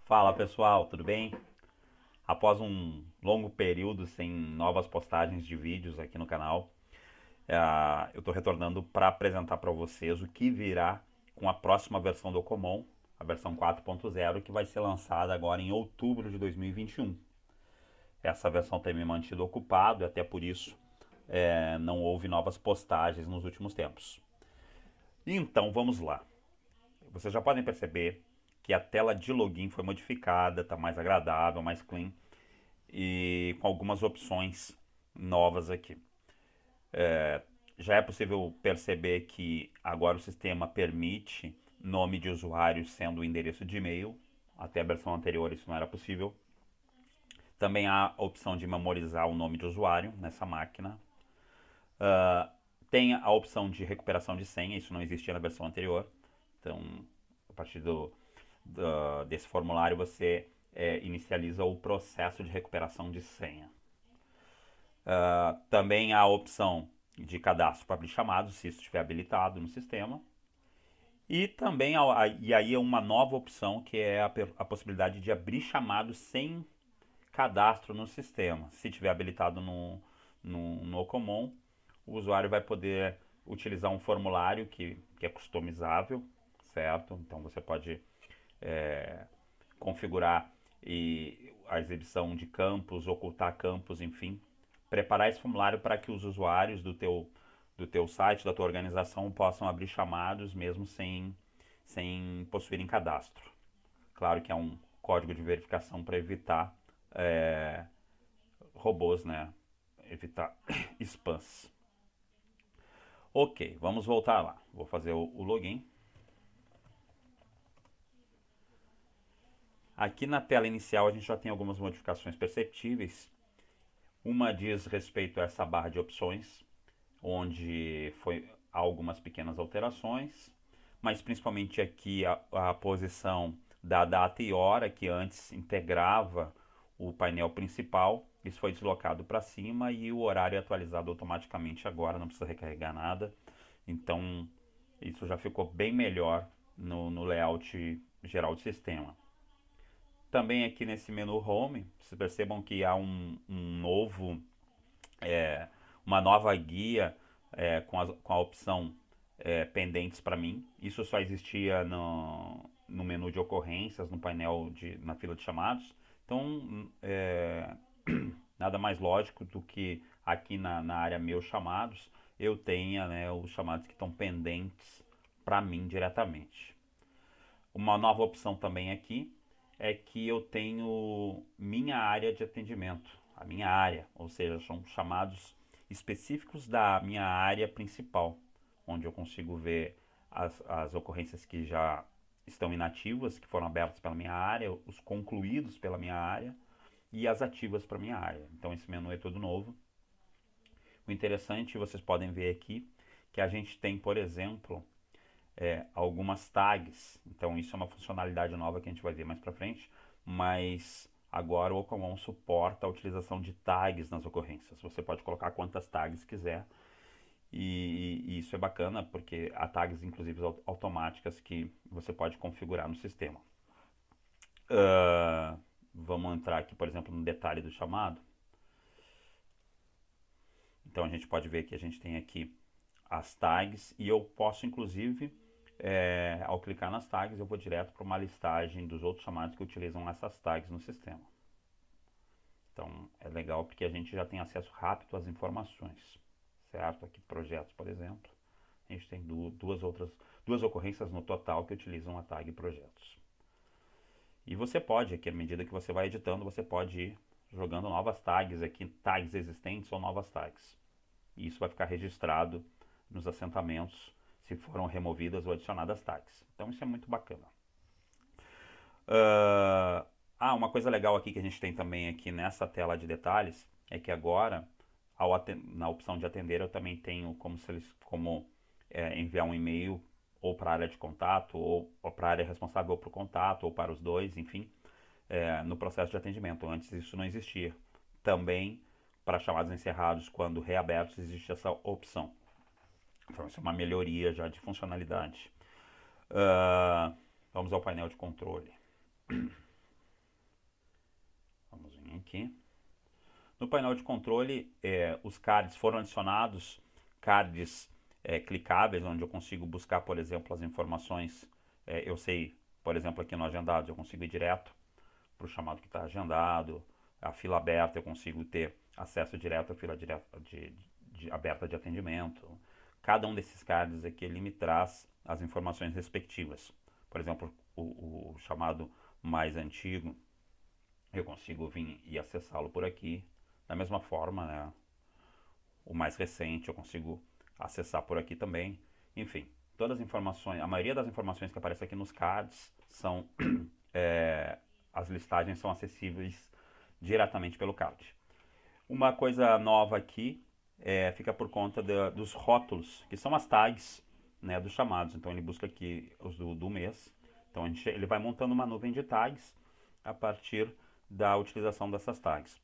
Fala pessoal, tudo bem? Após um longo período sem novas postagens de vídeos aqui no canal, eu estou retornando para apresentar para vocês o que virá com a próxima versão do Ocomon, a versão 4.0, que vai ser lançada agora em outubro de 2021. Essa versão tem me mantido ocupado e até por isso não houve novas postagens nos últimos tempos. Então vamos lá. Vocês já podem perceber que a tela de login foi modificada, está mais agradável, mais clean e com algumas opções novas aqui. Já é possível perceber que agora o sistema permite nome de usuário sendo o endereço de e-mail. Até a versão anterior isso não era possível. Também há a opção de memorizar o nome de usuário nessa máquina. Tem a opção de recuperação de senha, isso não existia na versão anterior. Então, a partir desse formulário, você inicializa o processo de recuperação de senha. Também há a opção de cadastro para abrir chamados, se isso estiver habilitado no sistema. E também e aí é uma nova opção que é a possibilidade de abrir chamados sem cadastro no sistema. Se estiver habilitado no Ocomon, o usuário vai poder utilizar um formulário que é customizável, certo? Então você pode configurar a exibição de campos, ocultar campos, enfim. Preparar esse formulário para que os usuários do teu site, da tua organização, possam abrir chamados mesmo sem possuírem cadastro. Claro que é um código de verificação para evitar robôs, né? Evitar spams. Ok, vamos voltar lá. Vou fazer o login. Aqui na tela inicial a gente já tem algumas modificações perceptíveis. Uma diz respeito a essa barra de opções, onde foi algumas pequenas alterações, mas principalmente aqui a posição da data e hora, que antes integrava o painel principal, isso foi deslocado para cima e o horário é atualizado automaticamente agora, não precisa recarregar nada. Então isso já ficou bem melhor no layout geral do sistema. Também aqui nesse menu Home, vocês percebam que há uma nova guia com a opção pendentes para mim. Isso só existia no menu de ocorrências, no painel na fila de chamados. Então, nada mais lógico do que aqui na área meus chamados eu tenha, né, os chamados que estão pendentes para mim diretamente. Uma nova opção também aqui é que eu tenho minha área de atendimento, a minha área, ou seja, são chamados específicos da minha área principal, onde eu consigo ver as ocorrências que já estão inativas, que foram abertas pela minha área, os concluídos pela minha área e as ativas para minha área. Então esse menu é todo novo. O interessante, vocês podem ver aqui, que a gente tem, por exemplo, algumas tags. Então isso é uma funcionalidade nova que a gente vai ver mais para frente, mas agora o Ocomon suporta a utilização de tags nas ocorrências. Você pode colocar quantas tags quiser e isso é bacana porque há tags inclusive automáticas que você pode configurar no sistema. Vamos entrar aqui, por exemplo, no detalhe do chamado. Então a gente pode ver que a gente tem aqui as tags e eu posso inclusive ao clicar nas tags eu vou direto para uma listagem dos outros chamados que utilizam essas tags no sistema. Então é legal porque a gente já tem acesso rápido às informações, certo? Aqui projetos, por exemplo, a gente tem duas ocorrências no total que utilizam a tag projetos. E você pode, aqui à medida que você vai editando, você pode ir jogando novas tags aqui, tags existentes ou novas tags. E isso vai ficar registrado nos assentamentos se foram removidas ou adicionadas tags. Então isso é muito bacana. Uma coisa legal aqui que a gente tem também aqui nessa tela de detalhes é que agora, na opção de atender, eu também tenho como enviar um e-mail ou para a área de contato, ou para a área responsável por contato, ou para os dois, enfim, no processo de atendimento. Antes isso não existia. Também, para chamados encerrados, quando reabertos, existe essa opção. Então, isso é uma melhoria já de funcionalidade. Vamos ao painel de controle. aqui. No painel de controle, os cards foram adicionados, cards clicáveis, onde eu consigo buscar, por exemplo, as informações. Eu sei, por exemplo, aqui no Agendados, eu consigo ir direto para o chamado que está agendado. A fila aberta, eu consigo ter acesso direto à fila aberta de atendimento. Cada um desses cards aqui, ele me traz as informações respectivas. Por exemplo, o chamado mais antigo, eu consigo vir e acessá-lo por aqui. Da mesma forma, né, o mais recente eu consigo acessar por aqui também. Enfim, todas as informações, a maioria das informações que aparecem aqui nos cards são as listagens são acessíveis diretamente pelo card. Uma coisa nova aqui fica por conta dos rótulos, que são as tags, né, dos chamados. Então ele busca aqui os do mês. Então ele vai montando uma nuvem de tags a partir da utilização dessas tags.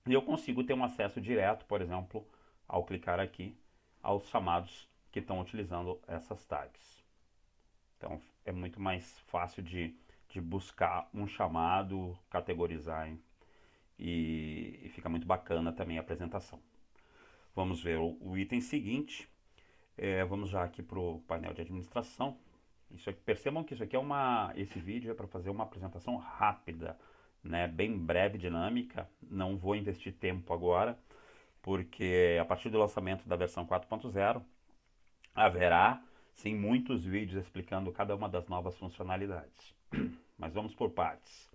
E eu consigo ter um acesso direto, por exemplo, ao clicar aqui, aos chamados que estão utilizando essas tags. Então é muito mais fácil de buscar um chamado, categorizar, e fica muito bacana também a apresentação. Vamos ver o item seguinte. Vamos já aqui para o painel de administração. Isso aqui, percebam que isso aqui esse vídeo é para fazer uma apresentação rápida, né, bem breve, dinâmica. Não vou investir tempo agora, porque a partir do lançamento da versão 4.0 haverá sim muitos vídeos explicando cada uma das novas funcionalidades. Mas vamos por partes.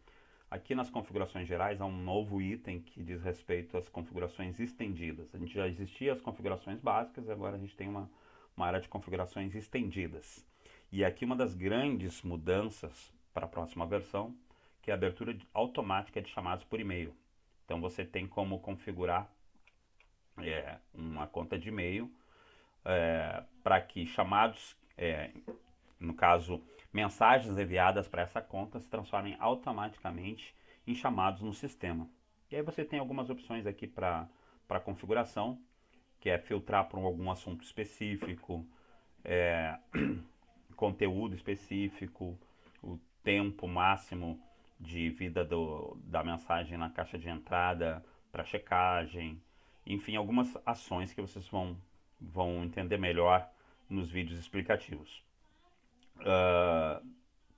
Aqui nas configurações gerais há um novo item que diz respeito às configurações estendidas. A gente já existia as configurações básicas e agora a gente tem uma área de configurações estendidas. E aqui uma das grandes mudanças para a próxima versão, que é a abertura automática de chamados por e-mail. Então você tem como configurar uma conta de e-mail para que chamados, no caso, mensagens enviadas para essa conta se transformem automaticamente em chamados no sistema. E aí você tem algumas opções aqui para configuração, que é filtrar por algum assunto específico, conteúdo específico, o tempo máximo de vida da mensagem na caixa de entrada para checagem, enfim, algumas ações que vocês vão entender melhor nos vídeos explicativos.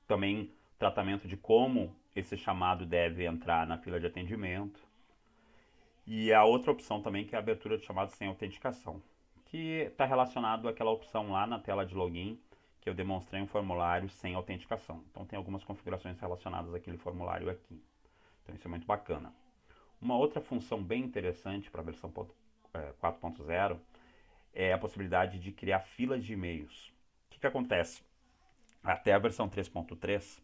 Também tratamento de como esse chamado deve entrar na fila de atendimento. E a outra opção também, que é a abertura de chamados sem autenticação, que está relacionado àquela opção lá na tela de login, que eu demonstrei um formulário sem autenticação. Então tem algumas configurações relacionadas àquele formulário aqui. Então isso é muito bacana. Uma outra função bem interessante para a versão 4.0 é a possibilidade de criar filas de e-mails. O que acontece? Até a versão 3.3,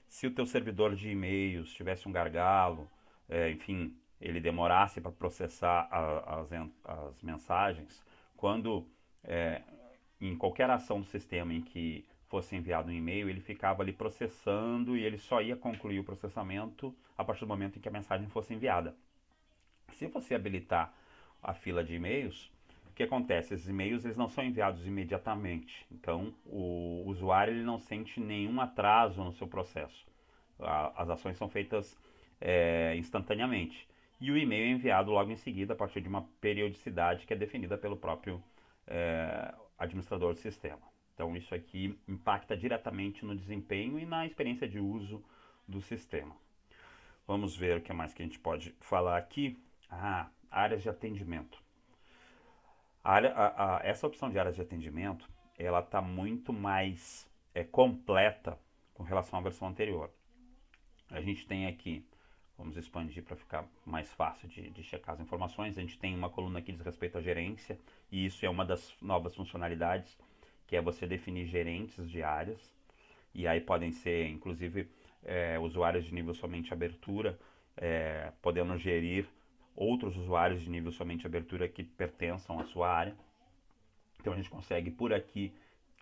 se o teu servidor de e-mails tivesse um gargalo, enfim, ele demorasse para processar as mensagens, quando em qualquer ação do sistema em que fosse enviado um e-mail, ele ficava ali processando e ele só ia concluir o processamento a partir do momento em que a mensagem fosse enviada. Se você habilitar a fila de e-mails, o que acontece? Esses e-mails eles não são enviados imediatamente, então o usuário ele não sente nenhum atraso no seu processo. As ações são feitas instantaneamente e o e-mail é enviado logo em seguida a partir de uma periodicidade que é definida pelo próprio administrador do sistema. Então isso aqui impacta diretamente no desempenho e na experiência de uso do sistema. Vamos ver o que mais que a gente pode falar aqui. Áreas de atendimento. Essa opção de áreas de atendimento, ela está muito mais completa com relação à versão anterior. A gente tem aqui, vamos expandir para ficar mais fácil de checar as informações, a gente tem uma coluna que diz respeito à gerência, e isso é uma das novas funcionalidades, que é você definir gerentes de áreas, e aí podem ser, inclusive, usuários de nível somente abertura, podendo gerir outros usuários de nível somente abertura que pertençam à sua área. Então a gente consegue por aqui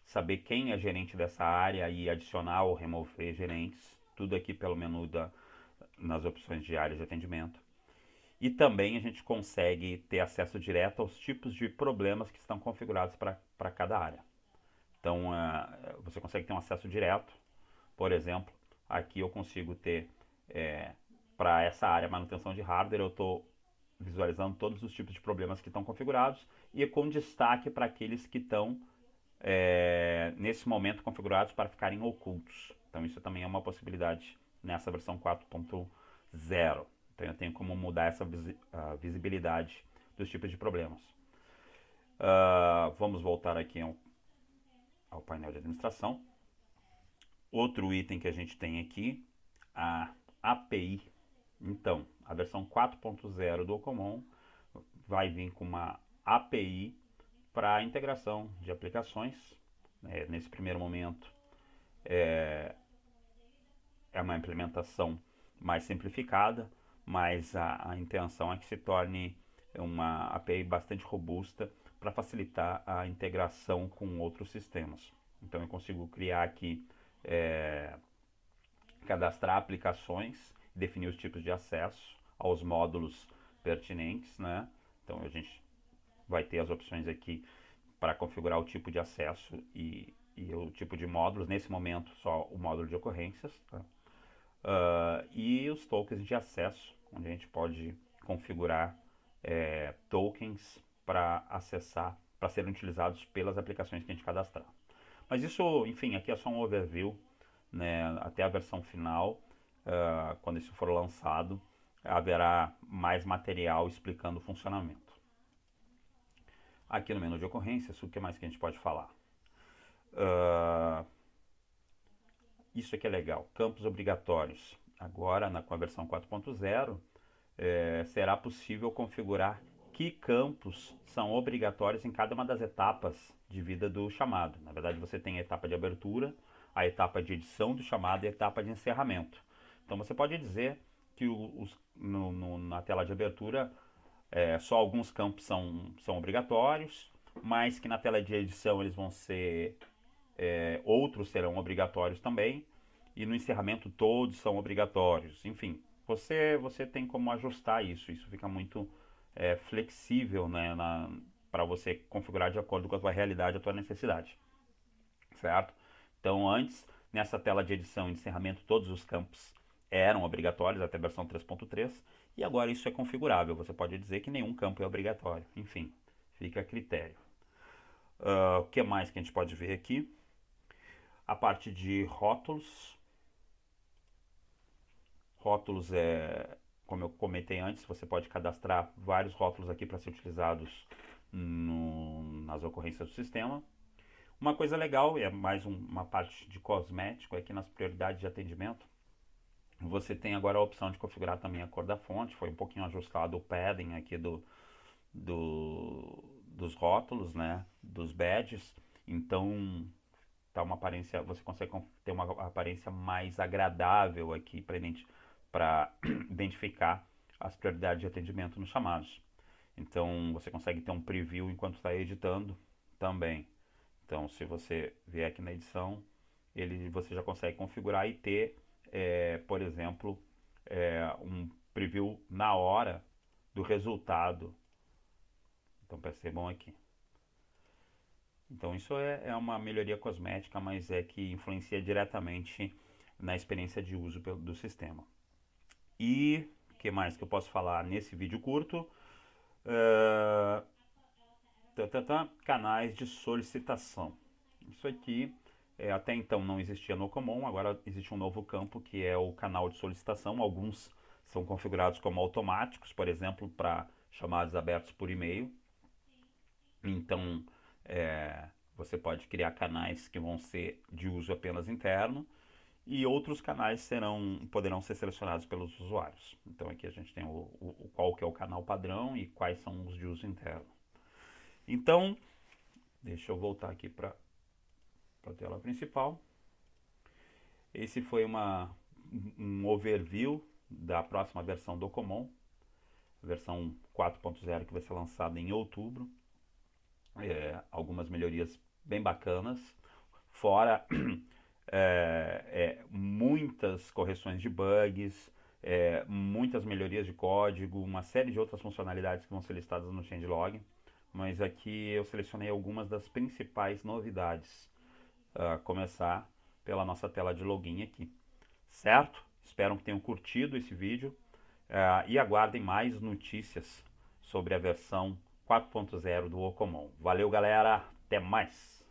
saber quem é gerente dessa área e adicionar ou remover gerentes, tudo aqui pelo menu nas opções de áreas de atendimento. E também a gente consegue ter acesso direto aos tipos de problemas que estão configurados para cada área. Então você consegue ter um acesso direto. Por exemplo, aqui eu consigo ter para essa área manutenção de hardware, eu estou visualizando todos os tipos de problemas que estão configurados e com destaque para aqueles que estão nesse momento configurados para ficarem ocultos. Então isso também é uma possibilidade nessa versão 4.0. Então eu tenho como mudar essa visibilidade dos tipos de problemas. Vamos voltar aqui ao painel de administração. Outro item que a gente tem aqui, a API. Então, a versão 4.0 do Ocomon vai vir com uma API para a integração de aplicações. Nesse primeiro momento, é uma implementação mais simplificada, mas a intenção é que se torne uma API bastante robusta para facilitar a integração com outros sistemas. Então eu consigo criar aqui, cadastrar aplicações, definir os tipos de acesso aos módulos pertinentes, né? Então a gente vai ter as opções aqui para configurar o tipo de acesso e o tipo de módulos. Nesse momento só o módulo de ocorrências, tá? E os tokens de acesso, onde a gente pode configurar tokens para acessar, para serem utilizados pelas aplicações que a gente cadastrar. Mas isso, enfim, aqui é só um overview, né, até a versão final. Quando isso for lançado, haverá mais material explicando o funcionamento. Aqui no menu de ocorrências, o que mais que a gente pode falar? Isso aqui é legal, campos obrigatórios. Agora, com a versão 4.0, será possível configurar que campos são obrigatórios em cada uma das etapas de vida do chamado. Na verdade, você tem a etapa de abertura, a etapa de edição do chamado e a etapa de encerramento. Então, você pode dizer que na tela de abertura só alguns campos são obrigatórios, mas que na tela de edição eles vão ser outros serão obrigatórios também, e no encerramento todos são obrigatórios. Enfim, você tem como ajustar isso. Isso fica muito flexível, né, para você configurar de acordo com a tua realidade, a tua necessidade, certo? Então antes, nessa tela de edição e encerramento, todos os campos eram obrigatórios até a versão 3.3, e agora isso é configurável. Você pode dizer que nenhum campo é obrigatório. Enfim, fica a critério. O que mais que a gente pode ver aqui? A parte de rótulos. Rótulos como eu comentei antes, você pode cadastrar vários rótulos aqui para ser utilizados nas ocorrências do sistema. Uma coisa legal, e é mais uma parte de cosmético, é que nas prioridades de atendimento, você tem agora a opção de configurar também a cor da fonte. Foi um pouquinho ajustado o padding aqui dos rótulos, né, dos badges. Então tá uma aparência, você consegue ter uma aparência mais agradável aqui para identificar as prioridades de atendimento nos chamados. Então você consegue ter um preview enquanto está editando também. Então se você vier aqui na edição, você já consegue configurar e ter, por exemplo, um preview na hora do resultado. Então percebam aqui. Então isso é uma melhoria cosmética, mas que influencia diretamente na experiência de uso do sistema. E o que mais que eu posso falar nesse vídeo curto? Canais de solicitação. Isso aqui até então não existia no Ocomon, agora existe um novo campo que é o canal de solicitação. Alguns são configurados como automáticos, por exemplo, para chamados abertos por e-mail. Então, você pode criar canais que vão ser de uso apenas interno e outros canais poderão ser selecionados pelos usuários. Então aqui a gente tem qual que é o canal padrão e quais são os de uso interno. Então, deixa eu voltar aqui para a tela principal. Esse foi um overview da próxima versão do Ocomon, versão 4.0, que vai ser lançada em outubro. Algumas melhorias bem bacanas, fora muitas correções de bugs, muitas melhorias de código, uma série de outras funcionalidades que vão ser listadas no changelog, mas aqui eu selecionei algumas das principais novidades, a começar pela nossa tela de login aqui, certo? Espero que tenham curtido esse vídeo e aguardem mais notícias sobre a versão 4.0 do Ocomon. Valeu, galera. Até mais.